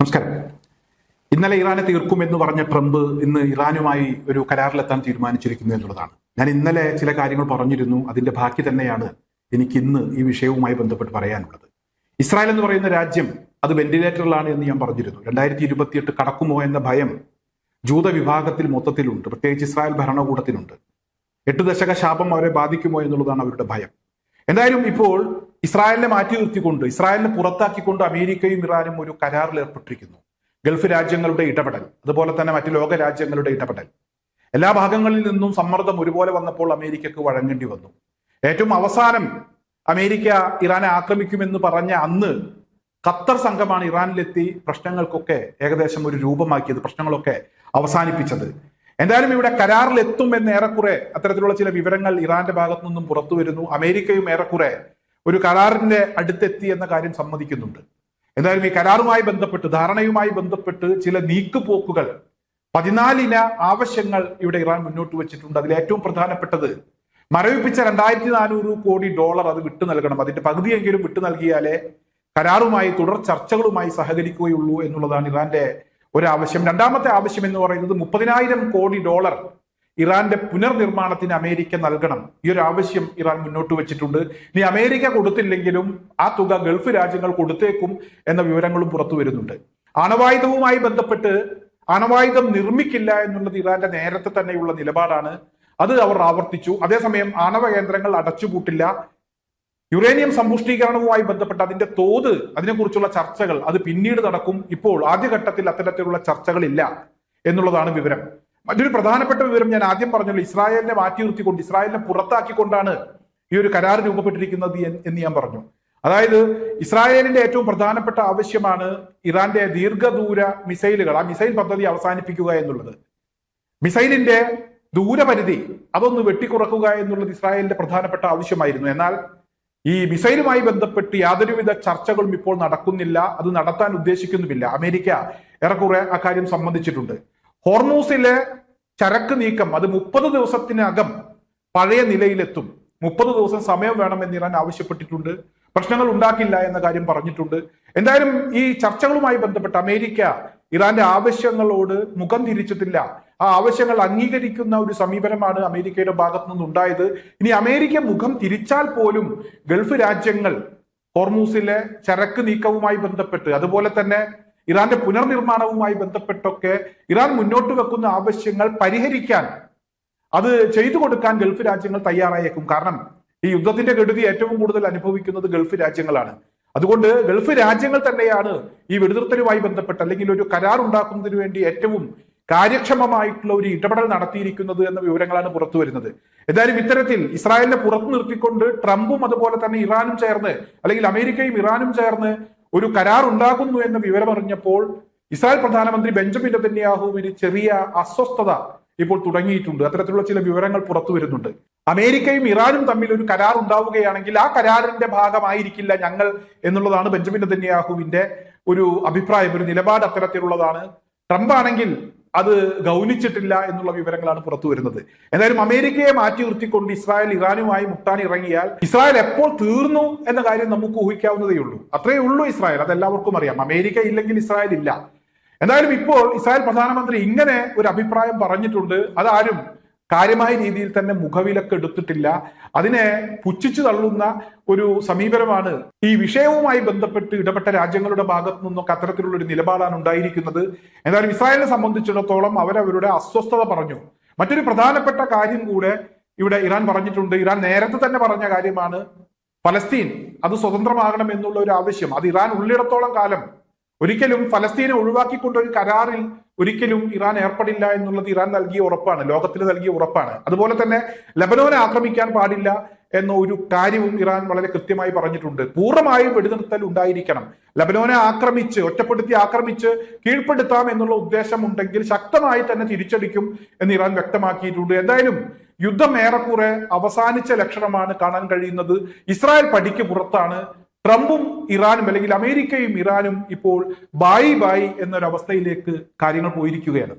നമസ്കാരം. ഇന്നലെ ഇറാനെ തീർക്കുമെന്ന് പറഞ്ഞ ട്രംപ് ഇന്ന് ഇറാനുമായി ഒരു കരാറിലെത്താൻ തീരുമാനിച്ചിരിക്കുന്നു എന്നുള്ളതാണ്. ഞാൻ ഇന്നലെ ചില കാര്യങ്ങൾ പറഞ്ഞിരുന്നു. അതിന്റെ ബാക്കി തന്നെയാണ് എനിക്ക് ഇന്ന് ഈ വിഷയവുമായി ബന്ധപ്പെട്ട് പറയാനുള്ളത്. ഇസ്രായേൽ എന്ന് പറയുന്ന രാജ്യം അത് വെന്റിലേറ്ററിലാണ് എന്ന് ഞാൻ പറഞ്ഞിരുന്നു. 2028 കടക്കുമോ എന്ന ഭയം ജൂത വിഭാഗത്തിൽ മൊത്തത്തിലുണ്ട്, പ്രത്യേകിച്ച് ഇസ്രായേൽ ഭരണകൂടത്തിനുണ്ട്. 8 ദശക ശാപം അവരെ ബാധിക്കുമോ എന്നുള്ളതാണ് അവരുടെ ഭയം. എന്തായാലും ഇപ്പോൾ ഇസ്രായേലിനെ മാറ്റി നിർത്തിക്കൊണ്ട്, ഇസ്രായേലിനെ പുറത്താക്കിക്കൊണ്ട് അമേരിക്കയും ഇറാനും ഒരു കരാറിൽ ഏർപ്പെട്ടിരിക്കുന്നു. ഗൾഫ് രാജ്യങ്ങളുടെ ഇടപെടൽ, അതുപോലെ തന്നെ മറ്റു ലോക രാജ്യങ്ങളുടെ ഇടപെടൽ, എല്ലാ ഭാഗങ്ങളിൽ നിന്നും സമ്മർദ്ദം ഒരുപോലെ വന്നപ്പോൾ അമേരിക്കക്ക് വഴങ്ങേണ്ടി വന്നു. ഏറ്റവും അവസാനം അമേരിക്ക ഇറാനെ ആക്രമിക്കുമെന്ന് പറഞ്ഞ അന്ന് ഖത്തർ സംഘമാണ് ഇറാനിലെത്തി പ്രശ്നങ്ങൾക്കൊക്കെ ഏകദേശം ഒരു രൂപമാക്കിയത്, പ്രശ്നങ്ങളൊക്കെ അവസാനിപ്പിച്ചത്. എന്തായാലും ഇവിടെ കരാറിലെത്തും എന്ന് ഏറെക്കുറെ അത്തരത്തിലുള്ള ചില വിവരങ്ങൾ ഇറാന്റെ ഭാഗത്തു നിന്നും പുറത്തു വരുന്നു. അമേരിക്കയും ഏറെക്കുറെ ഒരു കരാറിന്റെ അടുത്തെത്തി എന്ന കാര്യം സമ്മതിക്കുന്നുണ്ട്. എന്തായാലും ഈ കരാറുമായി ബന്ധപ്പെട്ട്, ധാരണയുമായി ബന്ധപ്പെട്ട് ചില നീക്കുപോക്കുകൾ, 14 ഇന ആവശ്യങ്ങൾ ഇവിടെ ഇറാൻ മുന്നോട്ട് വെച്ചിട്ടുണ്ട്. അതിൽ ഏറ്റവും പ്രധാനപ്പെട്ടത് മരവിപ്പിച്ച $2400 കോടി അത് വിട്ടു നൽകണം. അതിന്റെ പകുതിയെങ്കിലും വിട്ടു നൽകിയാലേ കരാറുമായി തുടർ ചർച്ചകളുമായി സഹകരിക്കുകയുള്ളൂ എന്നുള്ളതാണ് ഇറാന്റെ ഒരാവശ്യം. രണ്ടാമത്തെ ആവശ്യം എന്ന് പറയുന്നത് $30,000 കോടി ഇറാന്റെ പുനർനിർമ്മാണത്തിന് അമേരിക്ക നൽകണം. ഈ ഒരു ആവശ്യം ഇറാൻ മുന്നോട്ട് വെച്ചിട്ടുണ്ട്. ഇനി അമേരിക്ക കൊടുത്തില്ലെങ്കിലും ആ തുക ഗൾഫ് രാജ്യങ്ങൾ കൊടുത്തേക്കും എന്ന വിവരങ്ങളും പുറത്തു വരുന്നുണ്ട്. ആണവായുധവുമായി ബന്ധപ്പെട്ട് ആണവായുധം നിർമ്മിക്കില്ല എന്നുള്ളത് ഇറാന്റെ നേരത്തെ തന്നെയുള്ള നിലപാടാണ്. അത് അവർ ആവർത്തിച്ചു. അതേസമയം ആണവ കേന്ദ്രങ്ങൾ അടച്ചുപൂട്ടില്ല. യുറേനിയം സമ്പുഷ്ടീകരണവുമായി ബന്ധപ്പെട്ട് അതിന്റെ തോത്, അതിനെക്കുറിച്ചുള്ള ചർച്ചകൾ അത് പിന്നീട് നടക്കും. ഇപ്പോൾ ആദ്യഘട്ടത്തിൽ അത്തരത്തിലുള്ള ചർച്ചകളില്ല എന്നുള്ളതാണ് വിവരം. മറ്റൊരു പ്രധാനപ്പെട്ട വിവരം ഞാൻ ആദ്യം പറഞ്ഞല്ലോ, ഇസ്രായേലിനെ മാറ്റി നിർത്തിക്കൊണ്ട്, ഇസ്രായേലിനെ പുറത്താക്കിക്കൊണ്ടാണ് ഈ ഒരു കരാർ രൂപപ്പെട്ടിരിക്കുന്നത് എന്ന് ഞാൻ പറഞ്ഞു. അതായത് ഇസ്രായേലിന്റെ ഏറ്റവും പ്രധാനപ്പെട്ട ആവശ്യമാണ് ഇറാന്റെ ദീർഘദൂര മിസൈലുകൾ, ആ മിസൈൽ പദ്ധതി അവസാനിപ്പിക്കുക എന്നുള്ളത്. മിസൈലിന്റെ ദൂരപരിധി അതൊന്ന് വെട്ടിക്കുറക്കുക എന്നുള്ളത് ഇസ്രായേലിന്റെ പ്രധാനപ്പെട്ട ആവശ്യമായിരുന്നു. എന്നാൽ ഈ മിസൈലുമായി ബന്ധപ്പെട്ട് യാതൊരുവിധ ചർച്ചകളും ഇപ്പോൾ നടക്കുന്നില്ല, അത് നടത്താൻ ഉദ്ദേശിക്കുന്നുമില്ല. അമേരിക്ക ഏറെക്കുറെ അക്കാര്യം സംബന്ധിച്ചിട്ടുണ്ട്. ഹോർമൂസിലെ ചരക്ക് നീക്കം അത് 30 ദിവസത്തിനകം പഴയ നിലയിലെത്തും. 30 ദിവസം സമയം വേണമെന്ന് ഇറാൻ ആവശ്യപ്പെട്ടിട്ടുണ്ട്. പ്രശ്നങ്ങൾ ഉണ്ടാക്കില്ല എന്ന കാര്യം പറഞ്ഞിട്ടുണ്ട്. എന്തായാലും ഈ ചർച്ചകളുമായി ബന്ധപ്പെട്ട് അമേരിക്ക ഇറാന്റെ ആവശ്യങ്ങളോട് മുഖം തിരിച്ചിട്ടില്ല. ആ ആവശ്യങ്ങൾ അംഗീകരിക്കുന്ന ഒരു സമീപനമാണ് അമേരിക്കയുടെ ഭാഗത്തു നിന്നുണ്ടായത്. ഇനി അമേരിക്ക മുഖം തിരിച്ചാൽ പോലും ഗൾഫ് രാജ്യങ്ങൾ ഹോർമൂസിലെ ചരക്ക് നീക്കവുമായി ബന്ധപ്പെട്ട്, അതുപോലെ തന്നെ ഇറാന്റെ പുനർനിർമ്മാണവുമായി ബന്ധപ്പെട്ടൊക്കെ ഇറാൻ മുന്നോട്ട് വെക്കുന്ന ആവശ്യങ്ങൾ പരിഹരിക്കാൻ, അത് ചെയ്തു കൊടുക്കാൻ ഗൾഫ് രാജ്യങ്ങൾ തയ്യാറായേക്കും. കാരണം ഈ യുദ്ധത്തിന്റെ കെടുതി ഏറ്റവും കൂടുതൽ അനുഭവിക്കുന്നത് ഗൾഫ് രാജ്യങ്ങളാണ്. അതുകൊണ്ട് ഗൾഫ് രാജ്യങ്ങൾ തന്നെയാണ് ഈ വെടിനിർത്തലുമായി ബന്ധപ്പെട്ട് അല്ലെങ്കിൽ ഒരു കരാർ ഉണ്ടാക്കുന്നതിന് വേണ്ടി ഏറ്റവും കാര്യക്ഷമമായിട്ടുള്ള ഒരു ഇടപെടൽ നടത്തിയിരിക്കുന്നത് എന്ന വിവരങ്ങളാണ് പുറത്തു വരുന്നത്. എന്തായാലും ഇത്തരത്തിൽ ഇസ്രായേലിനെ പുറത്തു നിർത്തിക്കൊണ്ട് ട്രംപും അതുപോലെ തന്നെ ഇറാനും ചേർന്ന്, അല്ലെങ്കിൽ അമേരിക്കയും ഇറാനും ചേർന്ന് ഒരു കരാർ ഉണ്ടാകുന്നു എന്ന വിവരമറിഞ്ഞപ്പോൾ ഇസ്രായേൽ പ്രധാനമന്ത്രി ബെഞ്ചമിൻ നെതന്യാഹുവിന് ചെറിയ അസ്വസ്ഥത ഇപ്പോൾ തുടങ്ങിയിട്ടുണ്ട്. അത്തരത്തിലുള്ള ചില വിവരങ്ങൾ പുറത്തു വരുന്നുണ്ട്. അമേരിക്കയും ഇറാനും തമ്മിൽ ഒരു കരാർ ഉണ്ടാവുകയാണെങ്കിൽ ആ കരാറിന്റെ ഭാഗമായിരിക്കില്ല ഞങ്ങൾ എന്നുള്ളതാണ് ബെഞ്ചമിൻ നെതന്യാഹുവിന്റെ ഒരു അഭിപ്രായം, ഒരു നിലപാട് അത്തരത്തിലുള്ളതാണ്. ട്രംപ് ആണെങ്കിൽ അത് ഗൗനിച്ചിട്ടില്ല എന്നുള്ള വിവരങ്ങളാണ് പുറത്തു വരുന്നത്. എന്തായാലും അമേരിക്കയെ മാറ്റി നിർത്തിക്കൊണ്ട് ഇസ്രായേൽ ഇറാനുമായി മുട്ടാൻ ഇറങ്ങിയാൽ ഇസ്രായേൽ എപ്പോൾ തീർന്നു എന്ന കാര്യം നമുക്ക് ഊഹിക്കാവുന്നതേ ഉള്ളൂ. അത്രയേ ഉള്ളൂ ഇസ്രായേൽ, അതെല്ലാവർക്കും അറിയാം. അമേരിക്ക ഇല്ലെങ്കിൽ ഇസ്രായേൽ ഇല്ല. എന്തായാലും ഇപ്പോൾ ഇസ്രായേൽ പ്രധാനമന്ത്രി ഇങ്ങനെ ഒരു അഭിപ്രായം പറഞ്ഞിട്ടുണ്ട്. അതാരും കാര്യമായ രീതിയിൽ തന്നെ മുഖവിലക്ക് എടുത്തിട്ടില്ല. അതിനെ പുച്ഛിച്ചു തള്ളുന്ന ഒരു സമീപനമാണ് ഈ വിഷയവുമായി ബന്ധപ്പെട്ട് ഇടപെട്ട രാജ്യങ്ങളുടെ ഭാഗത്തു നിന്നൊക്കെ അത്തരത്തിലുള്ള ഒരു നിലപാടാണ് ഉണ്ടായിരിക്കുന്നത്. എന്തായാലും ഇസ്രായേലിനെ സംബന്ധിച്ചിടത്തോളം അവരവരുടെ അസ്വസ്ഥത പറഞ്ഞു. മറ്റൊരു പ്രധാനപ്പെട്ട കാര്യം കൂടെ ഇവിടെ ഇറാൻ പറഞ്ഞിട്ടുണ്ട്. ഇറാൻ നേരത്തെ തന്നെ പറഞ്ഞ കാര്യമാണ്, ഫലസ്തീൻ അത് സ്വതന്ത്രമാകണം എന്നുള്ള ഒരു ആവശ്യം. അത് ഇറാൻ ഉള്ളിടത്തോളം കാലം ഒരിക്കലും ഫലസ്തീനെ ഒഴിവാക്കിക്കൊണ്ട് ഒരു കരാറിൽ ഒരിക്കലും ഇറാൻ ഏർപ്പെടില്ല എന്നുള്ളത് ഇറാൻ നൽകിയ ഉറപ്പാണ്, ലോകത്തിന് നൽകിയ ഉറപ്പാണ്. അതുപോലെ തന്നെ ലെബനോനെ ആക്രമിക്കാൻ പാടില്ല എന്ന ഒരു കാര്യവും ഇറാൻ വളരെ കൃത്യമായി പറഞ്ഞിട്ടുണ്ട്. പൂർണ്ണമായും വെടിനിർത്തൽ ഉണ്ടായിരിക്കണം. ലെബനോനെ ഒറ്റപ്പെടുത്തി ആക്രമിച്ച് കീഴ്പ്പെടുത്താം എന്നുള്ള ഉദ്ദേശം ഉണ്ടെങ്കിൽ ശക്തമായി തന്നെ തിരിച്ചടിക്കും എന്ന് ഇറാൻ വ്യക്തമാക്കിയിട്ടുണ്ട്. എന്തായാലും യുദ്ധം ഏറെക്കുറെ അവസാനിച്ച ലക്ഷണമാണ് കാണാൻ കഴിയുന്നത്. ഇസ്രായേൽ പടിക്ക് പുറത്താണ്. ട്രംപും ഇറാനും അല്ലെങ്കിൽ അമേരിക്കയും ഇറാനും ഇപ്പോൾ ബായി എന്നൊരവസ്ഥയിലേക്ക് കാര്യങ്ങൾ പോയിരിക്കുകയാണ്.